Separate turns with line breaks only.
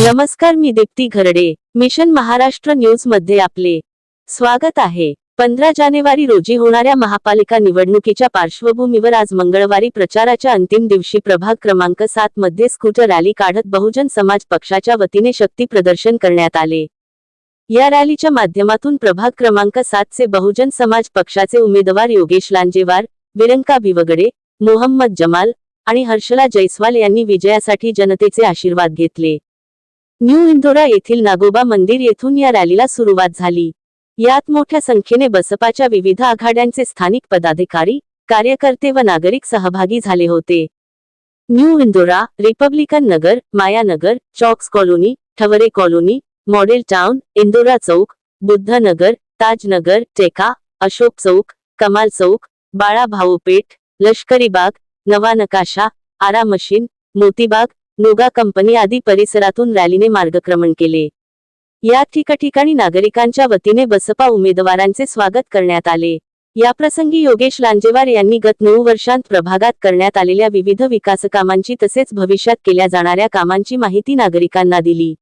नमस्कार, मी Deepti Gharde. Mission Maharashtra news मध्ये आपले स्वागत आहे. 15 जानेवारी रोजी होणाऱ्या महापालिका निवडणुकीच्या पार्श्वभूमीवर आज मंगळवारी प्रचाराच्या अंतिम दिवशी प्रभाग क्रमांक 7 मध्ये स्कूटर रॅली काढत बहुजन समाज पक्षाच्या वतीने शक्ती प्रदर्शन करण्यात आले. या रॅलीच्या माध्यमातून प्रभाग क्रमांक 7 चे बहुजन समाज पक्षाचे उमेदवार योगेश लांजेवार, विरंका भिवगडे, मोहम्मद जमाल आणि हर्षला जयस्वाल यांनी विजयासाठी जनतेचे आशीर्वाद घेतले. न्यू इंदोरा येथील नागोबा मंदिर येथून या रॅलीला सुरुवात झाली. यात मोठ्या संख्येने बसपाच्या विविध आघाड्यांचे स्थानिक पदाधिकारी, कार्यकर्ते व नागरिक सहभागी झाले होते. New Indora, Republican Nagar, Mayanagar, Chauks colony, Thaware colony, model town, Indora Chowk, Buddha Nagar, Tajnagar, Teka, Ashok चौक, कमाल चौक, बाळा भाऊ पेठ, लष्करी बाग, नवा नकाशा, आरा मशीन, मोतीबाग, नोगा कंपनी आदी परिसरातून रॅलीने मार्गक्रमण केले. या ठिकाणी नागरिकांच्या वतीने बसपा उमेदवारांचे स्वागत करण्यात आले. याप्रसंगी योगेश लांजेवार यांनी गत 9 वर्षांत प्रभागात करण्यात आलेल्या विविध विकासकामांची तसेच भविष्यात केल्या जाणाऱ्या कामांची माहिती नागरिकांना दिली.